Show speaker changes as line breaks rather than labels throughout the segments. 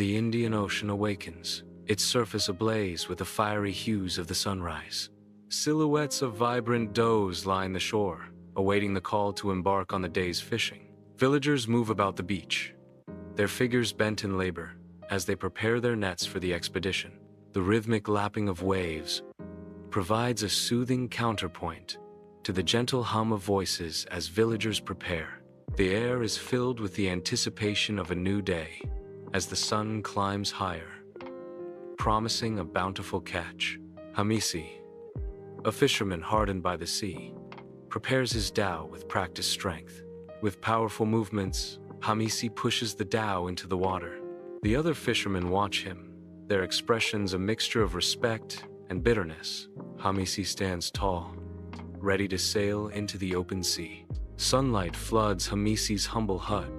The Indian Ocean awakens, its surface ablaze with the fiery hues of the sunrise. Silhouettes of vibrant does line the shore, awaiting the call to embark on the day's fishing. Villagers move about the beach, their figures bent in labor as they prepare their nets for the expedition. The rhythmic lapping of waves provides a soothing counterpoint to the gentle hum of voices as villagers prepare. The air is filled with the anticipation of a new day as the sun climbs higher, promising a bountiful catch. Hamisi, a fisherman hardened by the sea, prepares his dhow with practiced strength. With powerful movements, Hamisi pushes the dhow into the water. The other fishermen watch him, their expressions a mixture of respect and bitterness. Hamisi stands tall, ready to sail into the open sea. Sunlight floods Hamisi's humble hut,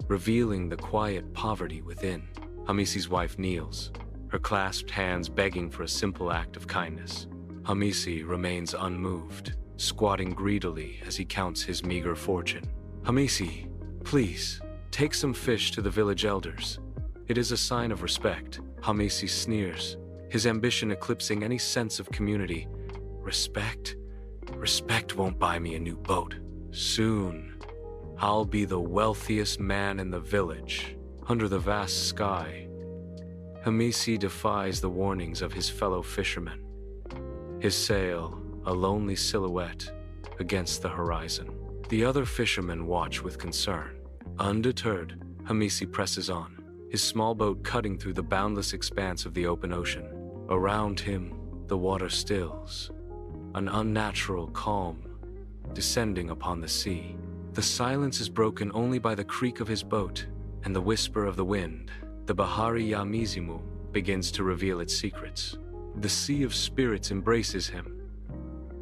revealing the quiet poverty within. Hamisi's wife kneels, her clasped hands begging for a simple act of kindness. Hamisi remains unmoved, squatting greedily as he counts his meager fortune. Hamisi, please, take some fish to the village elders. It is a sign of respect. Hamisi sneers, his ambition eclipsing any sense of community. Respect? Respect won't buy me a new boat. Soon, I'll be the wealthiest man in the village. Under the vast sky, Hamisi defies the warnings of his fellow fishermen. His sail, a lonely silhouette against the horizon. The other fishermen watch with concern. Undeterred, Hamisi presses on, his small boat cutting through the boundless expanse of the open ocean. Around him, the water stills, an unnatural calm descending upon the sea. The silence is broken only by the creak of his boat and the whisper of the wind. The Bahari ya Mizimu begins to reveal its secrets. The sea of spirits embraces him,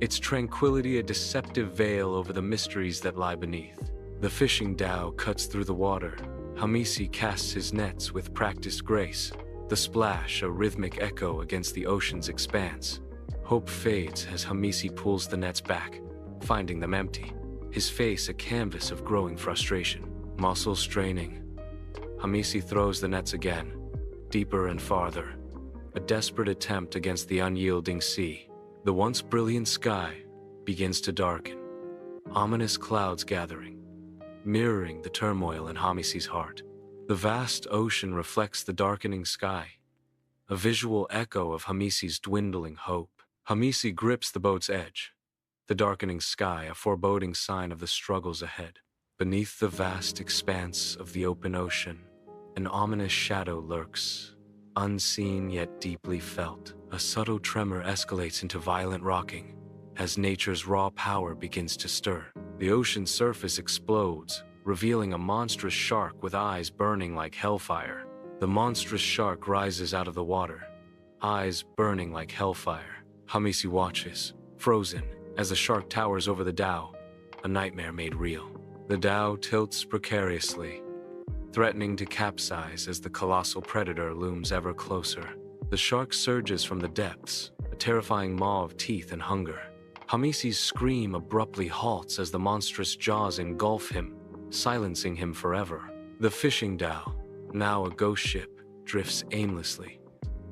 its tranquility a deceptive veil over the mysteries that lie beneath. The fishing dhow cuts through the water. Hamisi casts his nets with practiced grace, the splash a rhythmic echo against the ocean's expanse. Hope fades as Hamisi pulls the nets back, finding them empty, his face a canvas of growing frustration. Muscles straining, Hamisi throws the nets again, deeper and farther, a desperate attempt against the unyielding sea. The once brilliant sky begins to darken, ominous clouds gathering, mirroring the turmoil in Hamisi's heart. The vast ocean reflects the darkening sky, a visual echo of Hamisi's dwindling hope. Hamisi grips the boat's edge, the darkening sky a foreboding sign of the struggles ahead. Beneath the vast expanse of the open ocean, an ominous shadow lurks, unseen yet deeply felt. A subtle tremor escalates into violent rocking as nature's raw power begins to stir. The ocean's surface explodes, revealing a monstrous shark with eyes burning like hellfire. The monstrous shark rises out of the water, eyes burning like hellfire. Hamisi watches, frozen, as the shark towers over the dhow, a nightmare made real. The dhow tilts precariously, threatening to capsize as the colossal predator looms ever closer. The shark surges from the depths, a terrifying maw of teeth and hunger. Hamisi's scream abruptly halts as the monstrous jaws engulf him, silencing him forever. The fishing dhow, now a ghost ship, drifts aimlessly,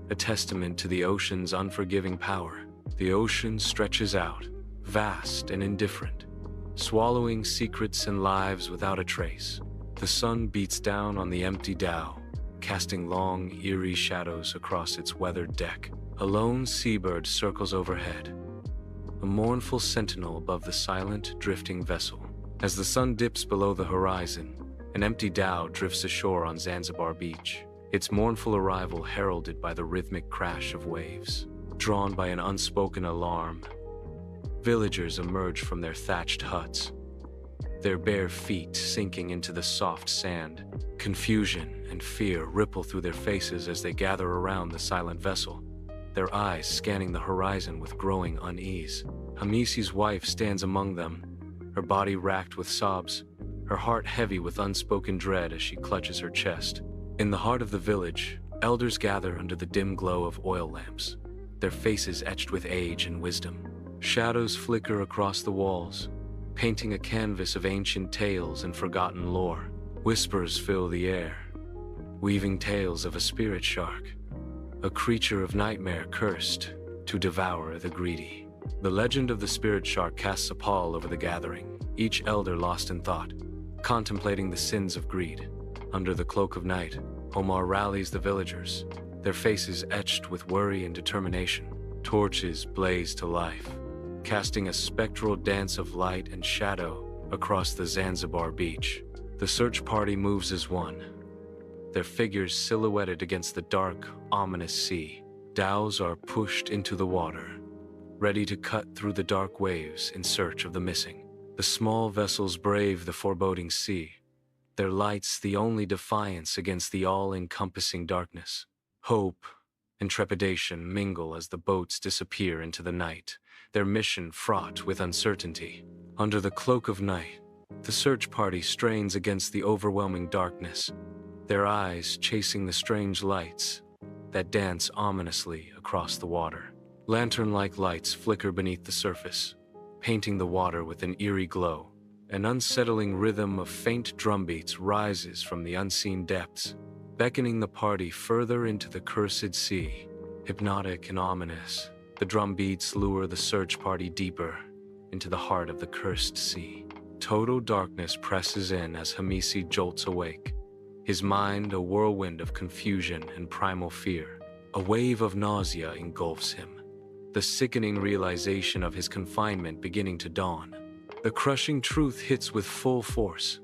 a testament to the ocean's unforgiving power. The ocean stretches out, vast and indifferent, swallowing secrets and lives without a trace. The sun beats down on the empty dhow, casting long, eerie shadows across its weathered deck. A lone seabird circles overhead, a mournful sentinel above the silent, drifting vessel. As the sun dips below the horizon, an empty dhow drifts ashore on Zanzibar beach, its mournful arrival heralded by the rhythmic crash of waves. Drawn by an unspoken alarm, villagers emerge from their thatched huts, their bare feet sinking into the soft sand. Confusion and fear ripple through their faces as they gather around the silent vessel, their eyes scanning the horizon with growing unease. Hamisi's wife stands among them, her body racked with sobs, her heart heavy with unspoken dread as she clutches her chest. In the heart of the village, elders gather under the dim glow of oil lamps, their faces etched with age and wisdom. Shadows flicker across the walls, painting a canvas of ancient tales and forgotten lore. Whispers fill the air, weaving tales of a spirit shark, a creature of nightmare cursed to devour the greedy. The legend of the spirit shark casts a pall over the gathering, each elder lost in thought, contemplating the sins of greed. Under the cloak of night, Omar rallies the villagers, their faces etched with worry and determination. Torches blaze to life, casting a spectral dance of light and shadow across the Zanzibar beach. The search party moves as one, their figures silhouetted against the dark, ominous sea. Dhows are pushed into the water, ready to cut through the dark waves in search of the missing. The small vessels brave the foreboding sea, their lights the only defiance against the all-encompassing darkness. Hope and trepidation mingle as the boats disappear into the night, their mission fraught with uncertainty. Under the cloak of night, the search party strains against the overwhelming darkness, their eyes chasing the strange lights that dance ominously across the water. Lantern-like lights flicker beneath the surface, painting the water with an eerie glow. An unsettling rhythm of faint drumbeats rises from the unseen depths, beckoning the party further into the cursed sea. Hypnotic and ominous, the drumbeats lure the search party deeper into the heart of the cursed sea. Total darkness presses in as Hamisi jolts awake, his mind a whirlwind of confusion and primal fear. A wave of nausea engulfs him, the sickening realization of his confinement beginning to dawn. The crushing truth hits with full force.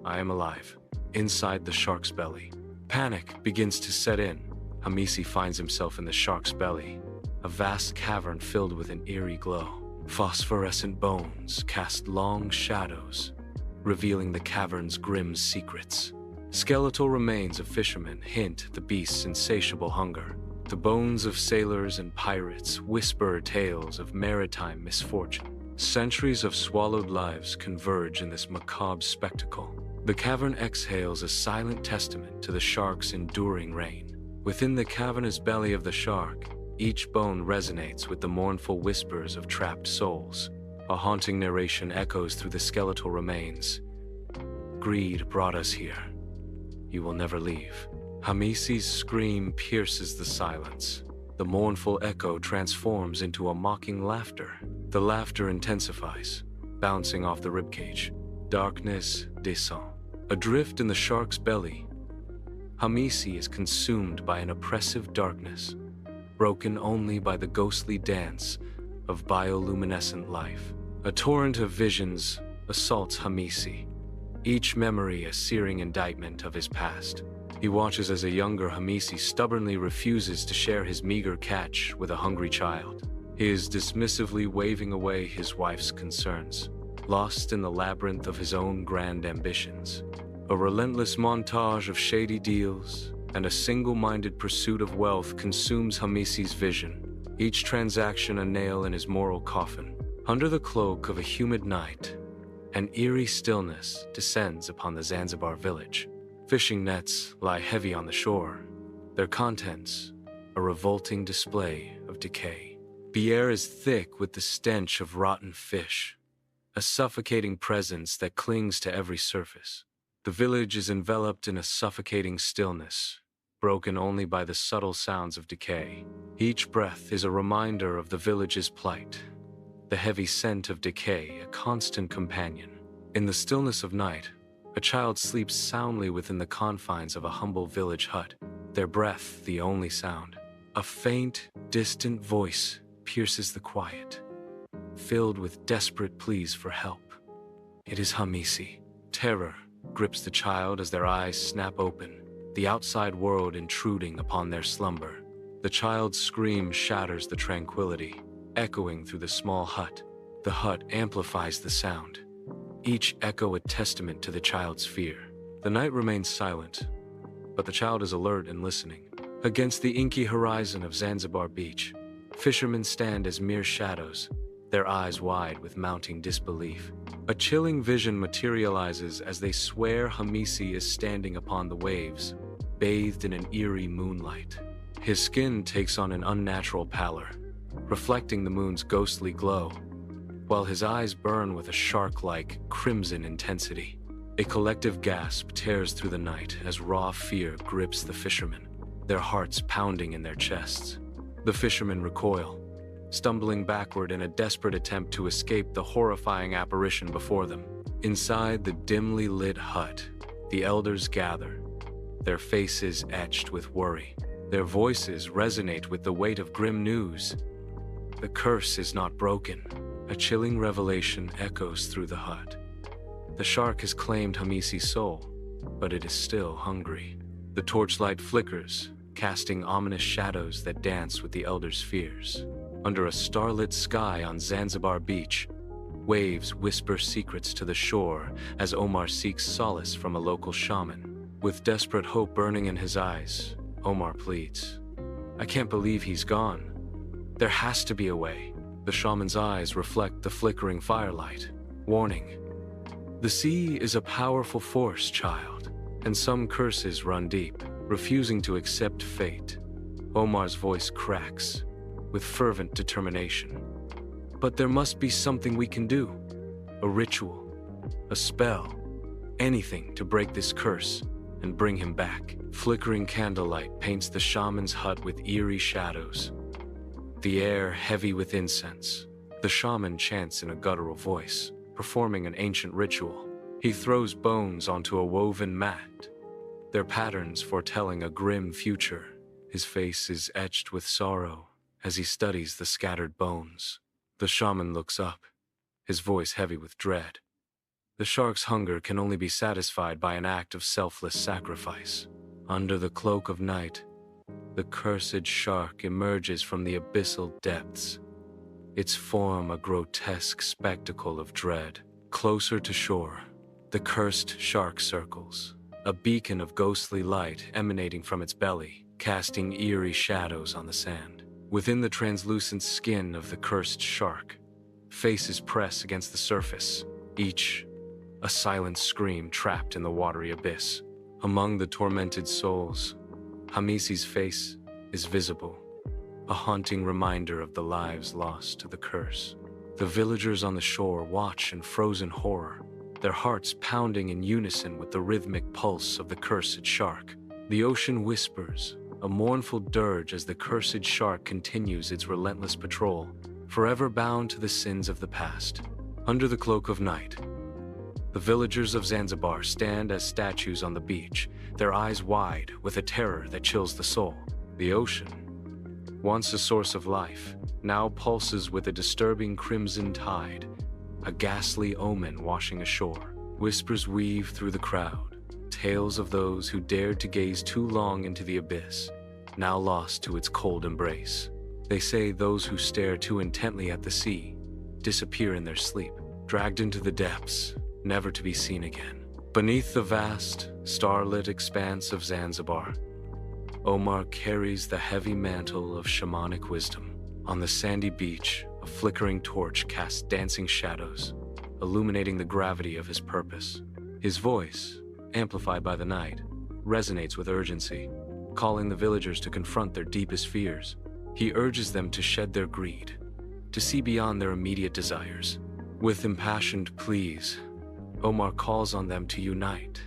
I am alive, inside the shark's belly. Panic begins to set in. Hamisi finds himself in the shark's belly, a vast cavern filled with an eerie glow. Phosphorescent bones cast long shadows, revealing the cavern's grim secrets. Skeletal remains of fishermen hint at the beast's insatiable hunger. The bones of sailors and pirates whisper tales of maritime misfortune. Centuries of swallowed lives converge in this macabre spectacle. The cavern exhales a silent testament to the shark's enduring reign. Within the cavernous belly of the shark, each bone resonates with the mournful whispers of trapped souls. A haunting narration echoes through the skeletal remains. Greed brought us here. You will never leave. Hamisi's scream pierces the silence. The mournful echo transforms into a mocking laughter. The laughter intensifies, bouncing off the ribcage. Darkness descends. Adrift in the shark's belly, Hamisi is consumed by an oppressive darkness, broken only by the ghostly dance of bioluminescent life. A torrent of visions assaults Hamisi, each memory a searing indictment of his past. He watches as a younger Hamisi stubbornly refuses to share his meager catch with a hungry child. He is dismissively waving away his wife's concerns, lost in the labyrinth of his own grand ambitions. A relentless montage of shady deals and a single-minded pursuit of wealth consumes Hamisi's vision, each transaction a nail in his moral coffin. Under the cloak of a humid night, an eerie stillness descends upon the Zanzibar village. Fishing nets lie heavy on the shore, their contents a revolting display of decay. The air is thick with the stench of rotten fish, a suffocating presence that clings to every surface. The village is enveloped in a suffocating stillness, broken only by the subtle sounds of decay. Each breath is a reminder of the village's plight, the heavy scent of decay a constant companion. In the stillness of night, a child sleeps soundly within the confines of a humble village hut, their breath the only sound. A faint, distant voice pierces the quiet, filled with desperate pleas for help. It is Hamisi. Terror grips the child as their eyes snap open, the outside world intruding upon their slumber. The child's scream shatters the tranquility, echoing through the small hut. The hut amplifies the sound, each echo a testament to the child's fear. The night remains silent, but the child is alert and listening. Against the inky horizon of Zanzibar beach, fishermen stand as mere shadows, their eyes wide with mounting disbelief. A chilling vision materializes as they swear Hamisi is standing upon the waves, bathed in an eerie moonlight. His skin takes on an unnatural pallor, reflecting the moon's ghostly glow, while his eyes burn with a shark-like crimson intensity. A collective gasp tears through the night as raw fear grips the fishermen, their hearts pounding in their chests. The fishermen recoil, stumbling backward in a desperate attempt to escape the horrifying apparition before them. Inside the dimly lit hut, the elders gather, their faces etched with worry. Their voices resonate with the weight of grim news. The curse is not broken. A chilling revelation echoes through the hut. The shark has claimed Hamisi's soul, but it is still hungry. The torchlight flickers, casting ominous shadows that dance with the elders' fears. Under a starlit sky on Zanzibar beach, waves whisper secrets to the shore as Omar seeks solace from a local shaman. With desperate hope burning in his eyes, Omar pleads, "I can't believe he's gone. There has to be a way." The shaman's eyes reflect the flickering firelight, warning, "The sea is a powerful force, child, and some curses run deep." Refusing to accept fate, Omar's voice cracks with fervent determination. "But there must be something we can do. A ritual, a spell, anything to break this curse and bring him back." Flickering candlelight paints the shaman's hut with eerie shadows, the air heavy with incense. The shaman chants in a guttural voice, performing an ancient ritual. He throws bones onto a woven mat, their patterns foretelling a grim future. His face is etched with sorrow as he studies the scattered bones. The shaman looks up, his voice heavy with dread. The shark's hunger can only be satisfied by an act of selfless sacrifice. Under the cloak of night, the cursed shark emerges from the abyssal depths, its form a grotesque spectacle of dread. Closer to shore, the cursed shark circles, a beacon of ghostly light emanating from its belly, casting eerie shadows on the sand. Within the translucent skin of the cursed shark, faces press against the surface, each a silent scream trapped in the watery abyss. Among the tormented souls, Hamisi's face is visible, a haunting reminder of the lives lost to the curse. The villagers on the shore watch in frozen horror, their hearts pounding in unison with the rhythmic pulse of the cursed shark. The ocean whispers, a mournful dirge as the cursed shark continues its relentless patrol, forever bound to the sins of the past. Under the cloak of night, the villagers of Zanzibar stand as statues on the beach, their eyes wide with a terror that chills the soul. The ocean, once a source of life, now pulses with a disturbing crimson tide, a ghastly omen washing ashore. Whispers weave through the crowd, tales of those who dared to gaze too long into the abyss, now lost to its cold embrace. They say those who stare too intently at the sea disappear in their sleep, dragged into the depths, never to be seen again. Beneath the vast, starlit expanse of Zanzibar, Omar carries the heavy mantle of shamanic wisdom. On the sandy beach, a flickering torch casts dancing shadows, illuminating the gravity of his purpose. His voice, amplified by the night, resonates with urgency, calling the villagers to confront their deepest fears. He urges them to shed their greed, to see beyond their immediate desires. With impassioned pleas, Omar calls on them to unite,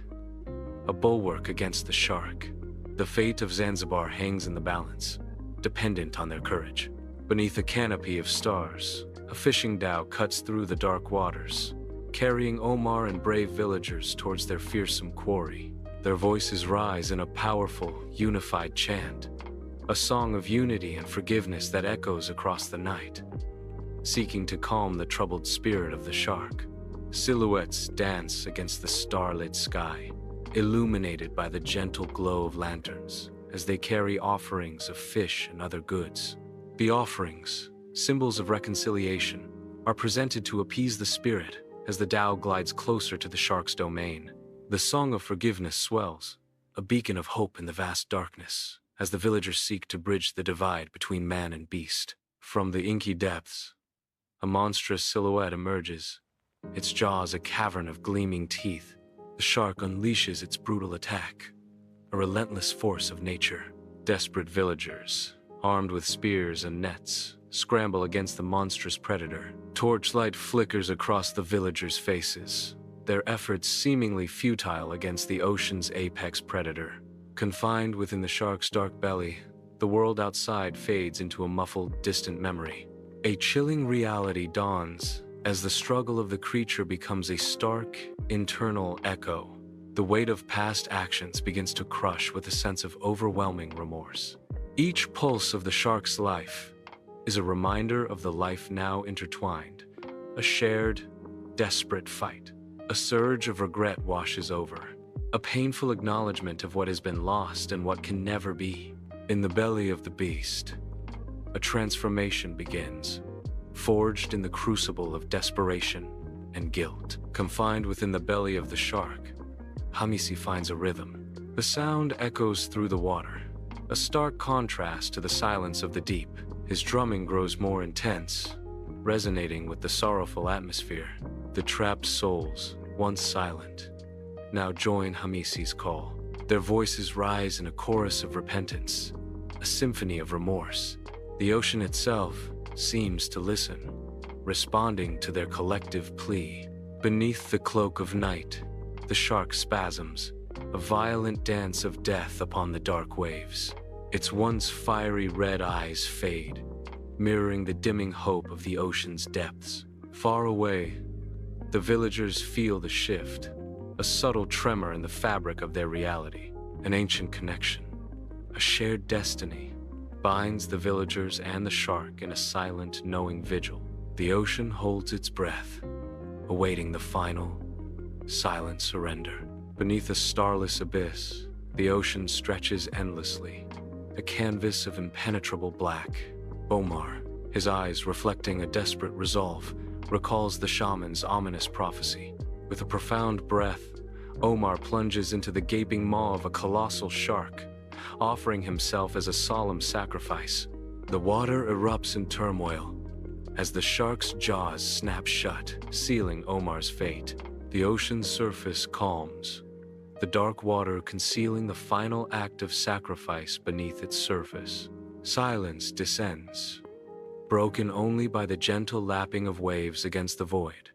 a bulwark against the shark. The fate of Zanzibar hangs in the balance, dependent on their courage. Beneath a canopy of stars, a fishing dhow cuts through the dark waters, carrying Omar and brave villagers towards their fearsome quarry. Their voices rise in a powerful, unified chant, a song of unity and forgiveness that echoes across the night, seeking to calm the troubled spirit of the shark. Silhouettes dance against the starlit sky, illuminated by the gentle glow of lanterns, as they carry offerings of fish and other goods. The offerings, symbols of reconciliation, are presented to appease the spirit as the dhow glides closer to the shark's domain. The song of forgiveness swells, a beacon of hope in the vast darkness, as the villagers seek to bridge the divide between man and beast. From the inky depths, a monstrous silhouette emerges, its jaws a cavern of gleaming teeth. The shark unleashes its brutal attack, a relentless force of nature. Desperate villagers, armed with spears and nets, scramble against the monstrous predator. Torchlight flickers across the villagers' faces, their efforts seemingly futile against the ocean's apex predator. Confined within the shark's dark belly, the world outside fades into a muffled, distant memory. A chilling reality dawns as the struggle of the creature becomes a stark, internal echo. The weight of past actions begins to crush with a sense of overwhelming remorse. Each pulse of the shark's life is a reminder of the life now intertwined, a shared, desperate fight. A surge of regret washes over, a painful acknowledgement of what has been lost and what can never be. In the belly of the beast, a transformation begins, forged in the crucible of desperation and guilt. Confined within the belly of the shark, Hamisi finds a rhythm. The sound echoes through the water, a stark contrast to the silence of the deep. His drumming grows more intense, resonating with the sorrowful atmosphere. The trapped souls, once silent, now join Hamisi's call. Their voices rise in a chorus of repentance, a symphony of remorse. The ocean itself seems to listen, responding to their collective plea. Beneath the cloak of night, the shark spasms, a violent dance of death upon the dark waves. Its once fiery red eyes fade, mirroring the dimming hope of the ocean's depths. Far away, the villagers feel the shift, a subtle tremor in the fabric of their reality. An ancient connection, a shared destiny, binds the villagers and the shark in a silent, knowing vigil. The ocean holds its breath, awaiting the final, silent surrender. Beneath a starless abyss, the ocean stretches endlessly, a canvas of impenetrable black. Omar, his eyes reflecting a desperate resolve, recalls the shaman's ominous prophecy. With a profound breath, Omar plunges into the gaping maw of a colossal shark, offering himself as a solemn sacrifice. The water erupts in turmoil as the shark's jaws snap shut, sealing Omar's fate. The ocean's surface calms, the dark water concealing the final act of sacrifice beneath its surface. Silence descends, broken only by the gentle lapping of waves against the void,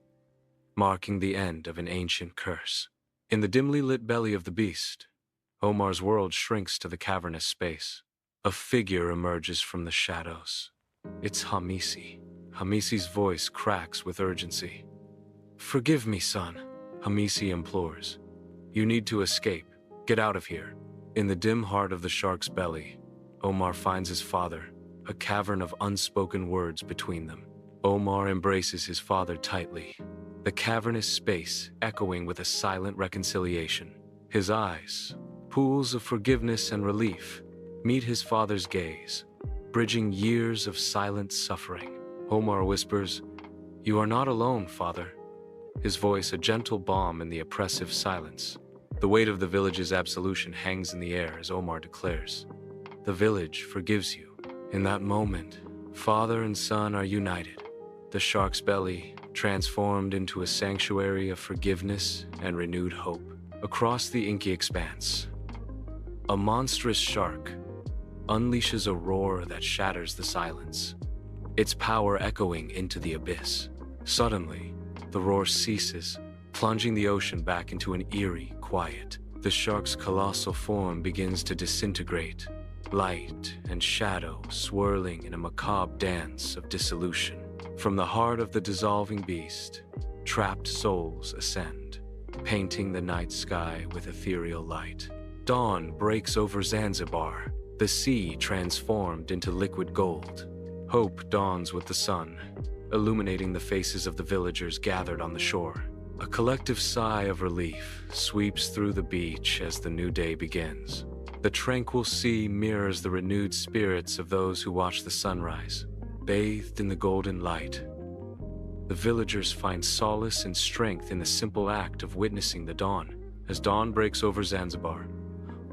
marking the end of an ancient curse. In the dimly lit belly of the beast, Omar's world shrinks to the cavernous space. A figure emerges from the shadows. It's Hamisi. Hamisi's voice cracks with urgency. "Forgive me, son," Hamisi implores. "You need to escape. Get out of here." In the dim heart of the shark's belly, Omar finds his father, a cavern of unspoken words between them. Omar embraces his father tightly, the cavernous space echoing with a silent reconciliation. His eyes, pools of forgiveness and relief, meet his father's gaze, bridging years of silent suffering. Omar whispers, "You are not alone, father," his voice a gentle balm in the oppressive silence. The weight of the village's absolution hangs in the air as Omar declares, "The village forgives you." In that moment, father and son are united, the shark's belly transformed into a sanctuary of forgiveness and renewed hope. Across the inky expanse, a monstrous shark unleashes a roar that shatters the silence, its power echoing into the abyss. Suddenly, the roar ceases, plunging the ocean back into an eerie quiet. The shark's colossal form begins to disintegrate, light and shadow swirling in a macabre dance of dissolution. From the heart of the dissolving beast, trapped souls ascend, painting the night sky with ethereal light. Dawn breaks over Zanzibar, the sea transformed into liquid gold. Hope dawns with the sun, illuminating the faces of the villagers gathered on the shore. A collective sigh of relief sweeps through the beach as the new day begins. The tranquil sea mirrors the renewed spirits of those who watch the sunrise. Bathed in the golden light, the villagers find solace and strength in the simple act of witnessing the dawn. As dawn breaks over Zanzibar,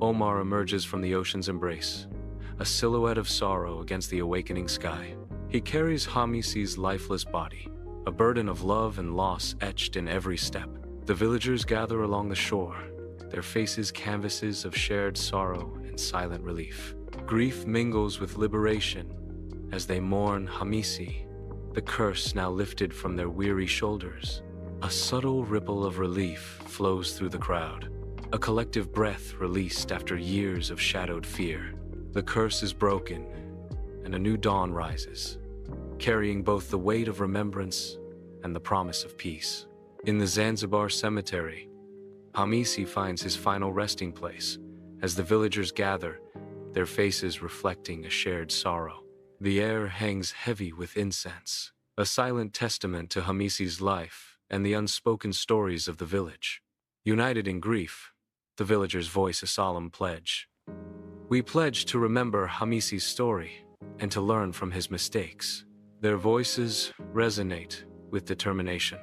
Omar emerges from the ocean's embrace, a silhouette of sorrow against the awakening sky. He carries Hamisi's lifeless body, a burden of love and loss etched in every step. The villagers gather along the shore, their faces canvases of shared sorrow and silent relief. Grief mingles with liberation as they mourn Hamisi, the curse now lifted from their weary shoulders. A subtle ripple of relief flows through the crowd, a collective breath released after years of shadowed fear. The curse is broken, and a new dawn rises, carrying both the weight of remembrance and the promise of peace. In the Zanzibar cemetery, Hamisi finds his final resting place as the villagers gather, their faces reflecting a shared sorrow. The air hangs heavy with incense, a silent testament to Hamisi's life and the unspoken stories of the village. United in grief, the villagers voice a solemn pledge. We pledge to remember Hamisi's story and to learn from his mistakes. Their voices resonate with determination.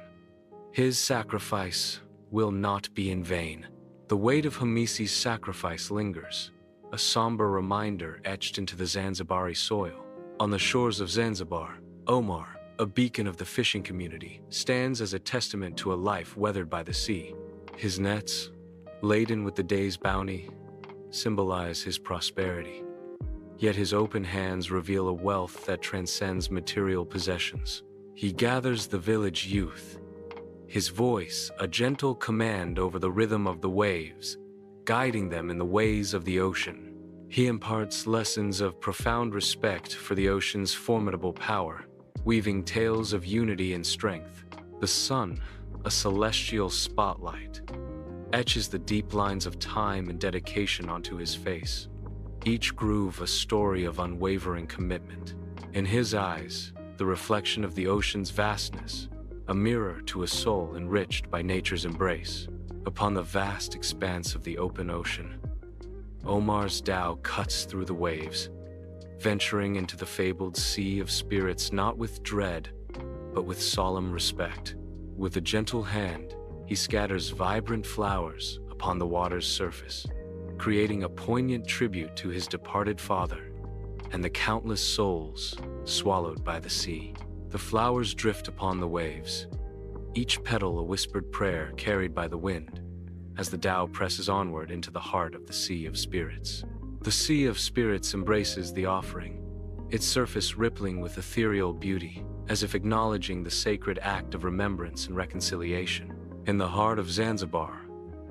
His sacrifice will not be in vain. The weight of Hamisi's sacrifice lingers, a somber reminder etched into the Zanzibari soil. On the shores of Zanzibar, Omar, a beacon of the fishing community, stands as a testament to a life weathered by the sea. His nets, laden with the day's bounty, symbolize his prosperity. Yet his open hands reveal a wealth that transcends material possessions. He gathers the village youth, his voice a gentle command over the rhythm of the waves, guiding them in the ways of the ocean. He imparts lessons of profound respect for the ocean's formidable power, weaving tales of unity and strength. The sun, a celestial spotlight, etches the deep lines of time and dedication onto his face, each groove a story of unwavering commitment. In his eyes, the reflection of the ocean's vastness, a mirror to a soul enriched by nature's embrace. Upon the vast expanse of the open ocean, Omar's dhow cuts through the waves, venturing into the fabled sea of spirits not with dread, but with solemn respect. With a gentle hand, he scatters vibrant flowers upon the water's surface, creating a poignant tribute to his departed father and the countless souls swallowed by the sea. The flowers drift upon the waves, each petal a whispered prayer carried by the wind, as the dhow presses onward into the heart of the Sea of Spirits. The Sea of Spirits embraces the offering, its surface rippling with ethereal beauty, as if acknowledging the sacred act of remembrance and reconciliation. In the heart of Zanzibar,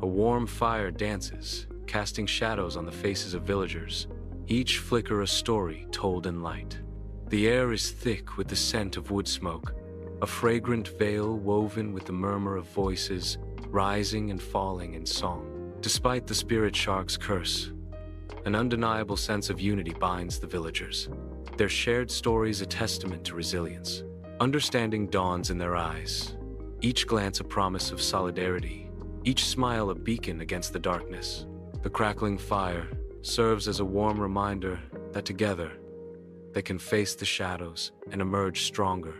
a warm fire dances, casting shadows on the faces of villagers, each flicker a story told in light. The air is thick with the scent of wood smoke, a fragrant veil woven with the murmur of voices, rising and falling in song. Despite the spirit shark's curse, an undeniable sense of unity binds the villagers, their shared stories a testament to resilience. Understanding dawns in their eyes, each glance a promise of solidarity, each smile a beacon against the darkness. The crackling fire serves as a warm reminder that together they can face the shadows and emerge stronger,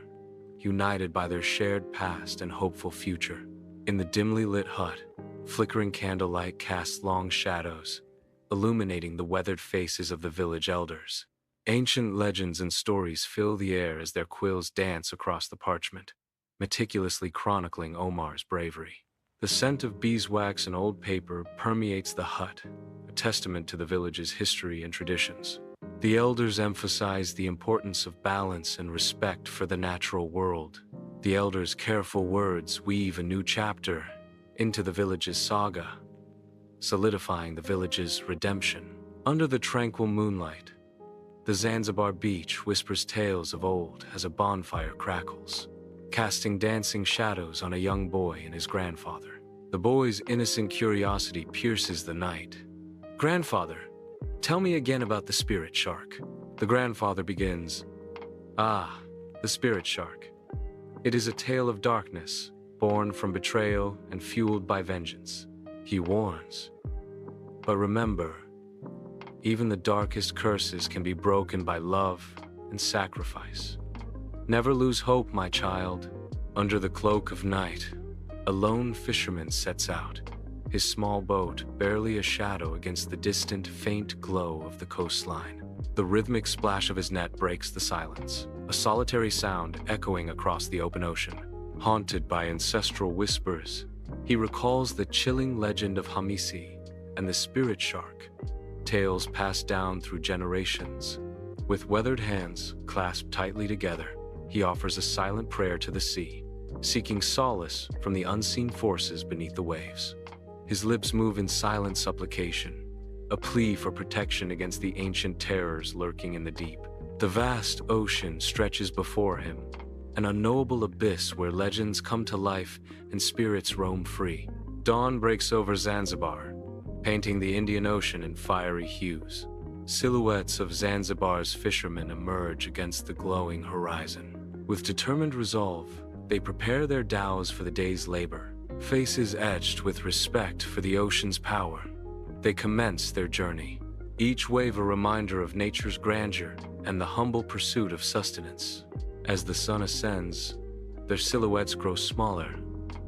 united by their shared past and hopeful future. In the dimly lit hut, flickering candlelight casts long shadows, illuminating the weathered faces of the village elders. Ancient legends and stories fill the air as their quills dance across the parchment, meticulously chronicling Omar's bravery. The scent of beeswax and old paper permeates the hut, a testament to the village's history and traditions. The elders emphasize the importance of balance and respect for the natural world. The elders' careful words weave a new chapter into the village's saga, solidifying the village's redemption. Under the tranquil moonlight, the Zanzibar beach whispers tales of old as a bonfire crackles, casting dancing shadows on a young boy and his grandfather. The boy's innocent curiosity pierces the night. "Grandfather, tell me again about the spirit shark." The grandfather begins, "Ah, the spirit shark. It is a tale of darkness, born from betrayal and fueled by vengeance." He warns, "But remember, even the darkest curses can be broken by love and sacrifice. Never lose hope, my child." Under the cloak of night, a lone fisherman sets out, his small boat barely a shadow against the distant, faint glow of the coastline. The rhythmic splash of his net breaks the silence, a solitary sound echoing across the open ocean. Haunted by ancestral whispers, he recalls the chilling legend of Hamisi and the spirit shark, tales passed down through generations. With weathered hands clasped tightly together, he offers a silent prayer to the sea, seeking solace from the unseen forces beneath the waves. His lips move in silent supplication, a plea for protection against the ancient terrors lurking in the deep. The vast ocean stretches before him, an unknowable abyss where legends come to life and spirits roam free. Dawn breaks over Zanzibar, painting the Indian Ocean in fiery hues. Silhouettes of Zanzibar's fishermen emerge against the glowing horizon. With determined resolve, they prepare their dhows for the day's labor. Faces etched with respect for the ocean's power, they commence their journey, each wave a reminder of nature's grandeur and the humble pursuit of sustenance. As the sun ascends, their silhouettes grow smaller,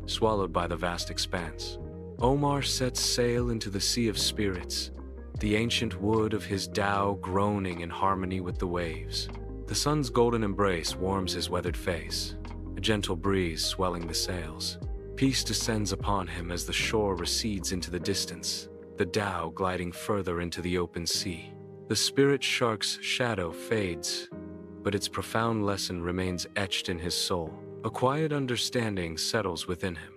swallowed by the vast expanse. Omar sets sail into the sea of spirits, the ancient wood of his dhow groaning in harmony with the waves. The sun's golden embrace warms his weathered face, a gentle breeze swelling the sails. Peace descends upon him as the shore recedes into the distance, the dhow gliding further into the open sea. The spirit shark's shadow fades, but its profound lesson remains etched in his soul. A quiet understanding settles within him,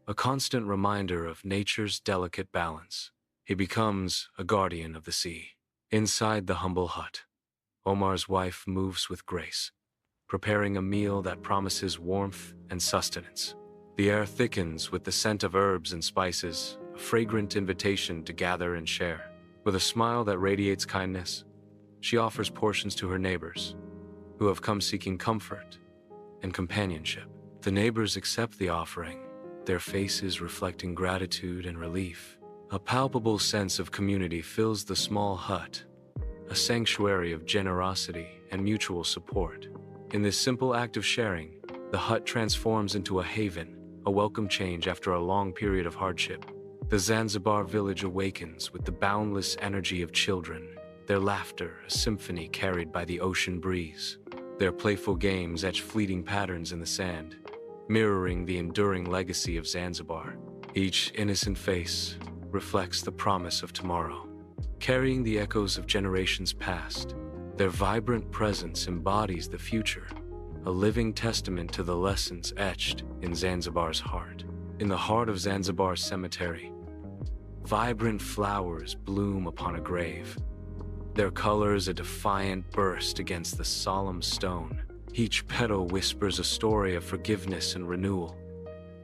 a constant reminder of nature's delicate balance. He becomes a guardian of the sea. Inside the humble hut, Omar's wife moves with grace, preparing a meal that promises warmth and sustenance. The air thickens with the scent of herbs and spices, a fragrant invitation to gather and share. With a smile that radiates kindness, she offers portions to her neighbors, who have come seeking comfort and companionship. The neighbors accept the offering, their faces reflecting gratitude and relief. A palpable sense of community fills the small hut, a sanctuary of generosity and mutual support. In this simple act of sharing, the hut transforms into a haven, a welcome change after a long period of hardship. The Zanzibar village awakens with the boundless energy of children, their laughter a symphony carried by the ocean breeze. Their playful games etch fleeting patterns in the sand, mirroring the enduring legacy of Zanzibar. Each innocent face reflects the promise of tomorrow, carrying the echoes of generations past. Their vibrant presence embodies the future, a living testament to the lessons etched in Zanzibar's heart. In the heart of Zanzibar's cemetery, vibrant flowers bloom upon a grave, their colors a defiant burst against the solemn stone. Each petal whispers a story of forgiveness and renewal,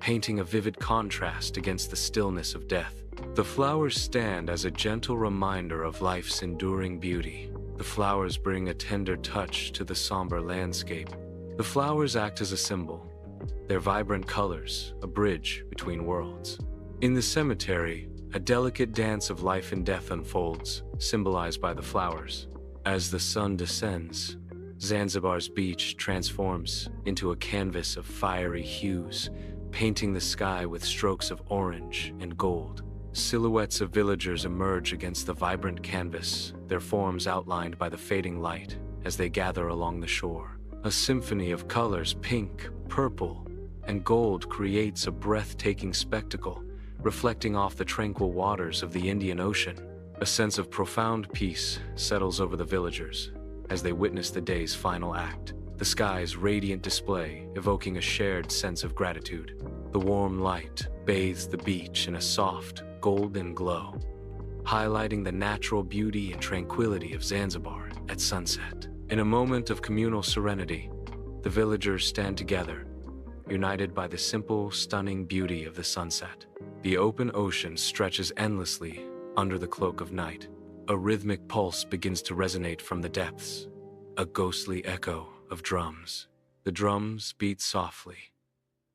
painting a vivid contrast against the stillness of death. The flowers stand as a gentle reminder of life's enduring beauty. The flowers bring a tender touch to the somber landscape. The flowers act as a symbol, their vibrant colors a bridge between worlds. In the cemetery, a delicate dance of life and death unfolds, symbolized by the flowers. As the sun descends, Zanzibar's beach transforms into a canvas of fiery hues, painting the sky with strokes of orange and gold. Silhouettes of villagers emerge against the vibrant canvas, their forms outlined by the fading light as they gather along the shore. A symphony of colors, pink, purple, and gold, creates a breathtaking spectacle, reflecting off the tranquil waters of the Indian Ocean. A sense of profound peace settles over the villagers as they witness the day's final act. The sky's radiant display evoking a shared sense of gratitude. The warm light bathes the beach in a soft, golden glow, highlighting the natural beauty and tranquility of Zanzibar at sunset. In a moment of communal serenity, the villagers stand together, united by the simple, stunning beauty of the sunset. The open ocean stretches endlessly under the cloak of night. A rhythmic pulse begins to resonate from the depths, a ghostly echo of drums. The drums beat softly,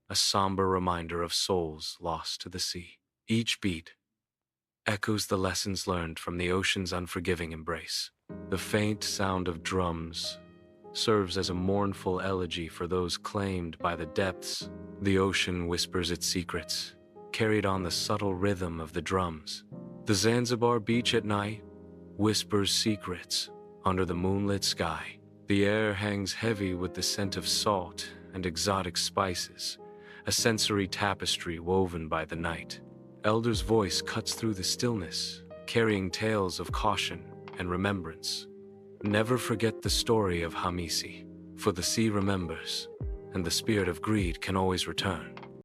a somber reminder of souls lost to the sea. Each beat echoes the lessons learned from the ocean's unforgiving embrace. The faint sound of drums serves as a mournful elegy for those claimed by the depths. The ocean whispers its secrets, carried on the subtle rhythm of the drums. The Zanzibar beach at night whispers secrets under the moonlit sky. The air hangs heavy with the scent of salt and exotic spices, a sensory tapestry woven by the night. Elder's voice cuts through the stillness, carrying tales of caution and remembrance. Never forget the story of Hamisi, for the sea remembers, and the spirit of greed can always return.